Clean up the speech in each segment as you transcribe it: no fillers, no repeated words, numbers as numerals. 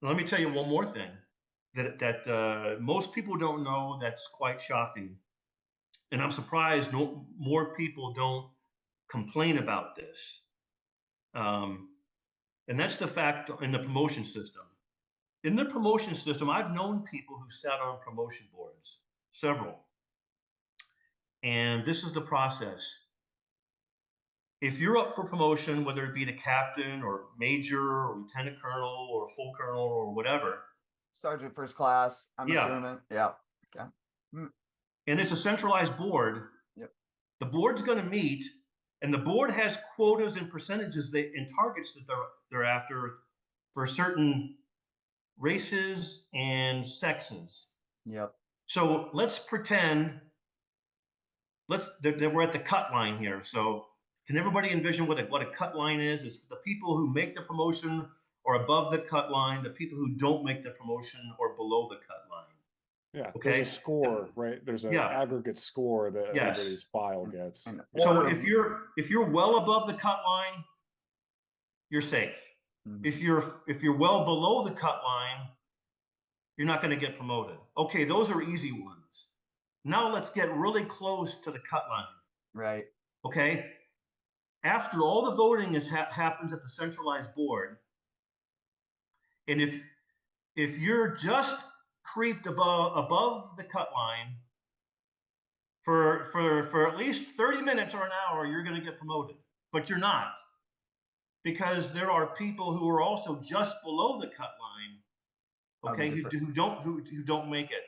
Let me tell you one more thing that most people don't know that's quite shocking, and I'm surprised no more people don't complain about this. Um, and that's the fact in the promotion system. In the promotion system, I've known people who sat on promotion boards, several, and this is the process. If you're up for promotion, whether it be to captain or major or lieutenant colonel or full colonel or whatever, Sergeant first class, I'm yeah, assuming. Yeah. Okay. Mm, and it's a centralized board. yep. The board's going to meet, and the board has quotas and percentages and targets that they're after for certain races and sexes. Yep. So let's pretend that we're at the cut line here. So can everybody envision what a cut line is? It's the people who make the promotion or above the cut line. The people who don't make the promotion or below the cut line. Yeah, there's a Okay. score, right? There's an Yeah. aggregate score that Yes. everybody's file gets. An So order of if you're well above the cut line, you're safe. Mhm. If you're well below the cut line, you're not going to get promoted. Okay, those are easy ones. Now let's get really close to the cut line. right. Okay. After all the voting happens at the centralized board, and if you're just creeped above the cut line for at least 30 minutes or an hour, you're going to get promoted. But you're not, because there are people who are also just below the cut line, okay, who don't make it.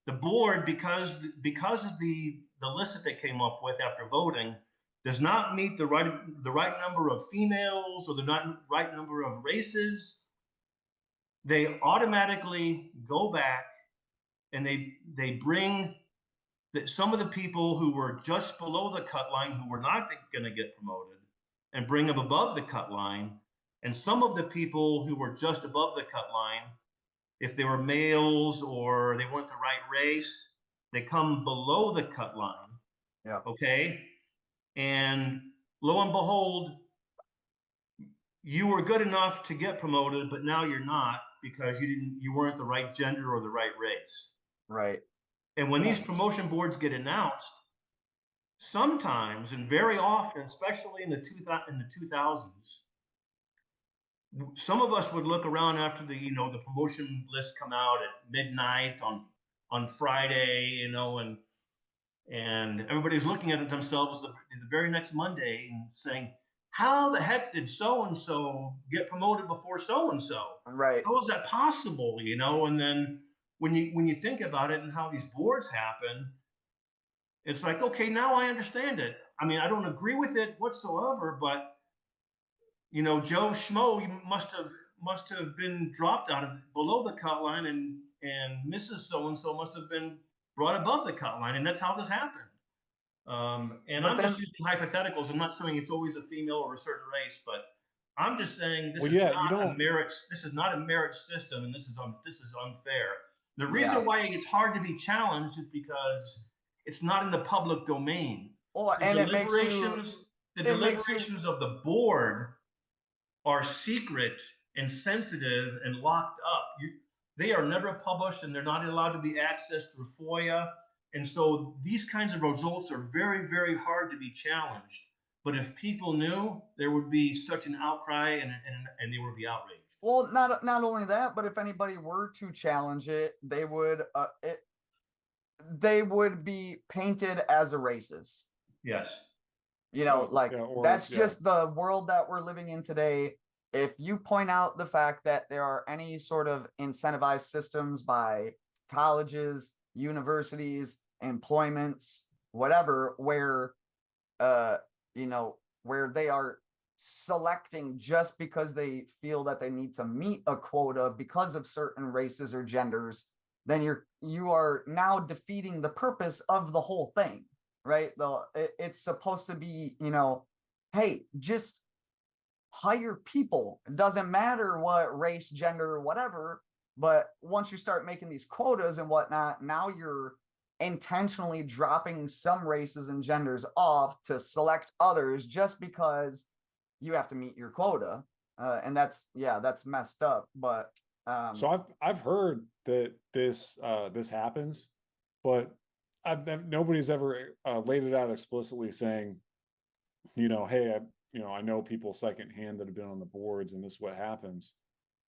The board, because of the list that they came up with after voting, does not meet the right number of females or the right number of races. They automatically go back and they bring some of the people who were just below the cut line, who were not going to get promoted, and bring them above the cut line. And some of the people who were just above the cut line, if they were males or they weren't the right race, they come below the cut line. Yeah. Okay. And lo and behold, you were good enough to get promoted, but now you're not because you weren't the right gender or the right race. Right. And when these Yeah. promotion boards get announced, sometimes and very often, especially in the 2000s, some of us would look around after the promotion list come out at midnight on Friday, and everybody's looking at it themselves the very next Monday and saying, how the heck did so and so get promoted before so and so? Right. How is that possible? And then when you think about it and how these boards happen, it's like, okay, now I understand it. I mean, I don't agree with it whatsoever, but Joe Schmo must have been dropped out of below the cut line, and Mrs. So and so must have been brought above the cut line, and that's how this happened. And But I'm just then, using hypotheticals. I'm not saying it's always a female or a certain race, but I'm just saying this Well, is yeah, you not a don't. merit. This is not a merit system, and this is unfair. The yeah. reason why it's hard to be challenged is because it's not in the public domain. Oh, The and deliberations, the it makes you, deliberations of the board are secret and sensitive and locked up. They are never published, and they're not allowed to be accessed through FOIA. And so these kinds of results are very, very hard to be challenged. But if people knew, there would be such an outcry, and they would be outraged. well, not only that, but if anybody were to challenge it, they would be painted as a racist. Yes. Like Yeah, or that's yeah, just the world that we're living in today. If you point out the fact that there are any sort of incentivized systems by colleges, universities, employments, whatever, where uh where they are selecting just because they feel that they need to meet a quota because of certain races or genders, then you are now defeating the purpose of the whole thing, right? It's supposed to be, hey, just hire people. It doesn't matter what race, gender, whatever. But once you start making these quotas and whatnot, now you're intentionally dropping some races and genders off to select others just because you have to meet your quota. And that's messed up. But So I've heard that this happens, but nobody's ever laid it out explicitly saying, hey, I know people secondhand that have been on the boards, and this is what happens.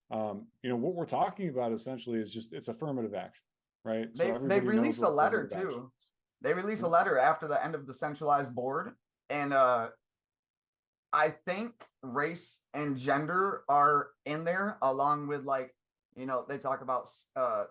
What we're talking about essentially is just, it's affirmative action, right? So They everybody knows released a what letter affirmative action too. is. They released a Mhm. letter after the end of the centralized board, and I think race and gender are in there, along with, like, they talk about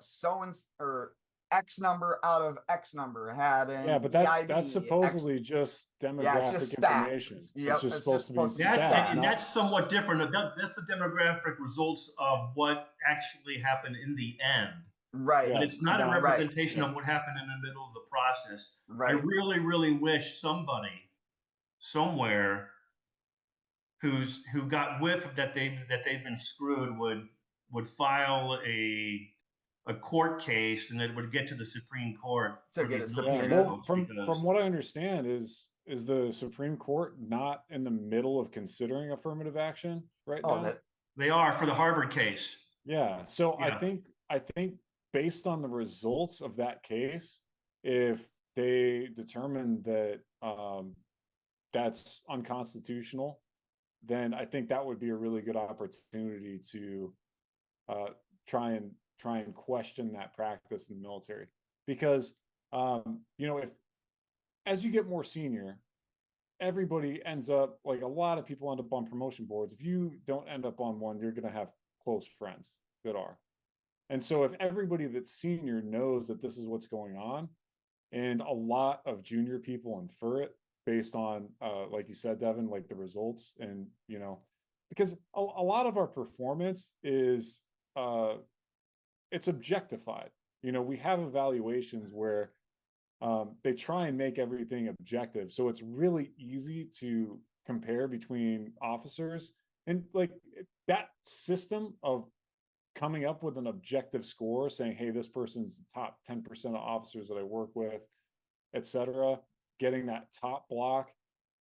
so and or X number out of X number had Yeah, an but that's EID X. supposedly just Yeah, it's demographic just information. stats. It's Yep, just it's supposed just to be supposed to be That's stats, and stats. not. that's somewhat different. That's the demographic results of what actually happened in the end. Right. But Yeah, it's not a not. Right. representation of what happened in the middle of the process. I Right. really, really wish somebody somewhere who got whiff that they've been screwed would file a court case, and it would get to the Supreme Court To for get these a Yeah, military subpoena. well, folks from because what I understand is the Supreme Court not in the middle of considering affirmative action right Oh, now? that they are for the Harvard case. Yeah, so Yeah. I think based on the results of that case, if they determine that that's unconstitutional, then I think that would be a really good opportunity to uh, try and question that practice in the military, because if as you get more senior, everybody ends up, like, a lot of people end up on promotion boards. If you don't end up on one, you're going to have close friends that are. And so if everybody that's senior knows that this is what's going on, and a lot of junior people infer it based on, like you said, Devin, like the results, and, because a lot of our performance is, it's objectified. We have evaluations where they try and make everything objective. So it's really easy to compare between officers, and, like, that system of coming up with an objective score saying, hey, this person's the top 10% of officers that I work with, etc., getting that top block,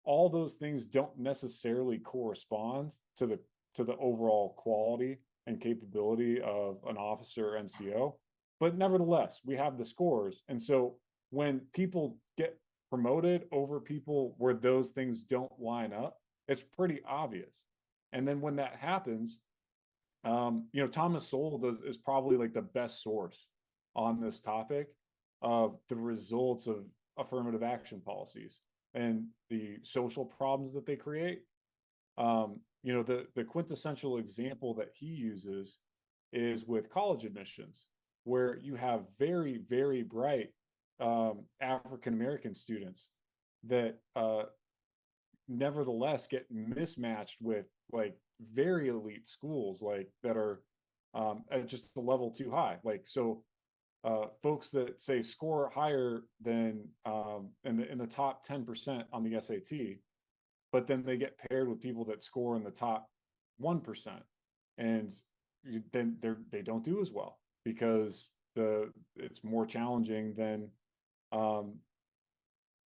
all those things don't necessarily correspond to the overall quality and capability of an officer or NCO. But nevertheless, we have the scores. And so when people get promoted over people where those things don't line up, it's pretty obvious. And then when that happens, Thomas Sowell is probably like the best source on this topic of the results of affirmative action policies and the social problems that they create. The quintessential example that he uses is with college admissions, where you have very, very bright African American students that nevertheless get mismatched with, like, very elite schools, like, that are at just a level too high. Like, so folks that say score higher than in the top 10% on the SAT, but then they get paired with people that score in the top 1%, and then they don't do as well, because it's more challenging than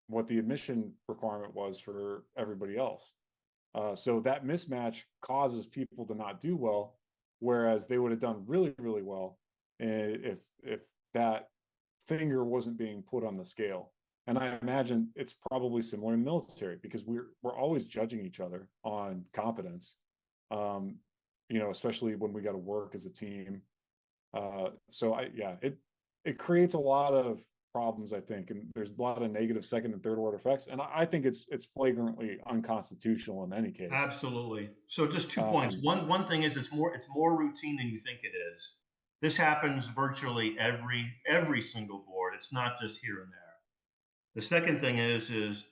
what the admission requirement was for everybody else. So that mismatch causes people to not do well, whereas they would have done really, really well if that finger wasn't being put on the scale. And I imagine it's probably similar in the military, because we're always judging each other on competence, especially when we got to work as a team. So it creates a lot of problems, I think, and there's a lot of negative second and third order effects, and I think it's flagrantly unconstitutional in any case. Absolutely. So just 2 points. One thing is it's more routine than you think it is. This happens virtually every single board. It's not just here and there. The second thing is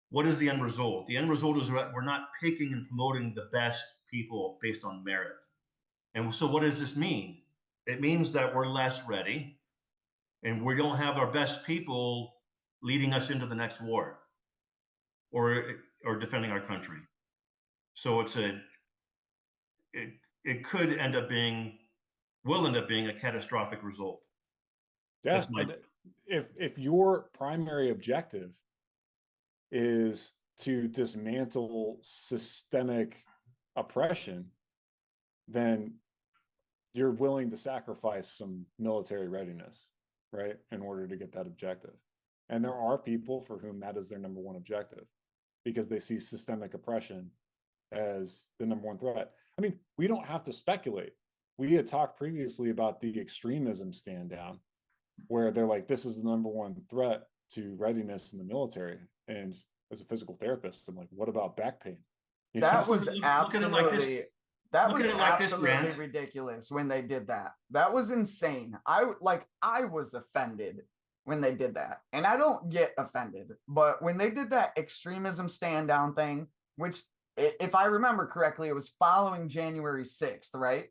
what is the end result? The end result is that we're not picking and promoting the best people based on merit. And so what does this mean? It means that we're less ready, and we don't have our best people leading us into the next war or defending our country. So it could end up being will end up being a catastrophic result. Yeah, and if your primary objective is to dismantle systemic oppression, then you're willing to sacrifice some military readiness, right, in order to get that objective. And there are people for whom that is their number one objective because they see systemic oppression as the number one threat. I mean, we don't have to speculate. We had talked previously about the extremism stand down, where they're like, this is the number one threat to readiness in the military. And as a physical therapist, I'm like, what about back pain? You That know? was Look at it like this. absolutely that Look was at it like this, absolutely Grant. ridiculous when they did that. That was insane. I was offended when they did that. And I don't get offended, but when they did that extremism stand down thing, which if I remember correctly, it was following January 6th, right?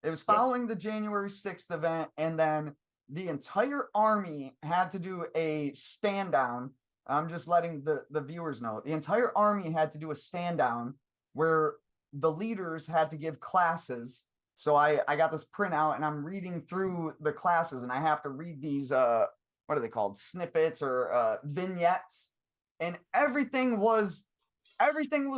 It was following the January 6th event, and then the entire army had to do a stand down. I'm just letting the viewers know. The entire army had to do a stand down where the leaders had to give classes. So I got this printout and I'm reading through the classes, and I have to read these what are they called? Snippets or vignettes. And everything was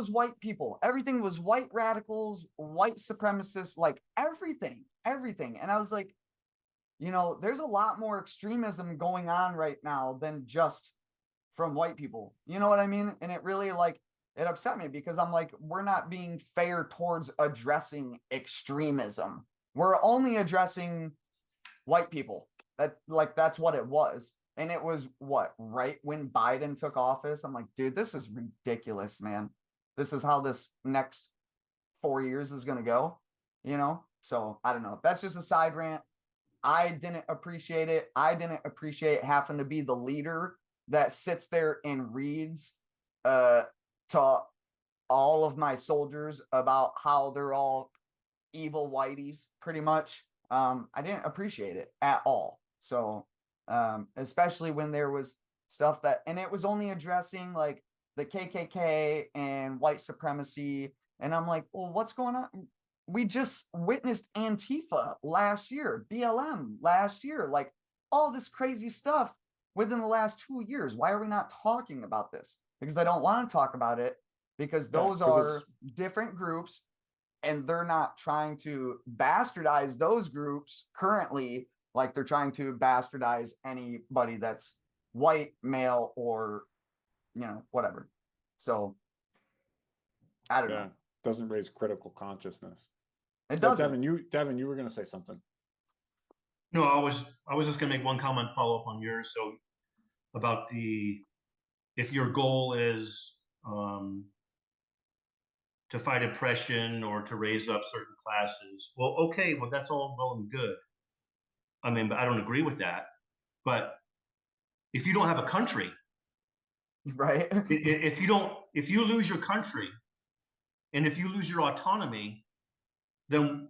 white people. Everything was white radicals, white supremacists, like everything. And I was like, there's a lot more extremism going on right now than just from white people. You know what I mean? And it really it upset me because I'm like, we're not being fair towards addressing extremism. We're only addressing white people. That's what it was. And it was right when Biden took office. I'm like, dude, this is ridiculous, man. This is how this next 4 years is going to go, So I don't know. That's just a side rant. I didn't appreciate it. I didn't appreciate having to be the leader that sits there and reads to all of my soldiers about how they're all evil whiteys, pretty much. I didn't appreciate it at all. So especially when there was stuff and it was only addressing like the KKK and white supremacy. And I'm like, well, what's going on? We just witnessed Antifa last year, BLM last year, like all this crazy stuff within the last 2 years. Why are we not talking about this? Because I don't want to talk about it, because those are different groups, and they're not trying to bastardize those groups currently like they're trying to bastardize anybody that's white, male, or whatever. So I don't know. Doesn't raise critical consciousness. It doesn't. Devin, you were going to say something. No, I was just going to make one comment, follow up on yours. So about if your goal is to fight oppression or to raise up certain classes, well, okay, well, that's all well and good. I mean, but I don't agree with that. But if you don't have a country, right? if you lose your country, and if you lose your autonomy, then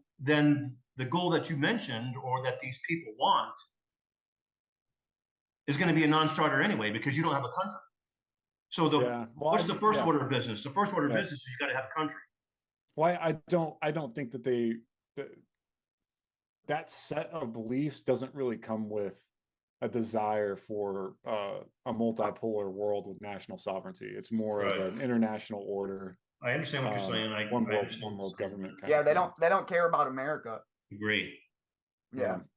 the goal that you mentioned or that these people want is going to be a non-starter anyway, because you don't have a country. So what's the first order of business? The first order of business is you got to have a country. Well, I don't think that that set of beliefs doesn't really come with a desire for a multipolar world with national sovereignty. It's more of an international order. I understand what you're saying. One world government. Yeah, they don't care about America. Agree. Yeah.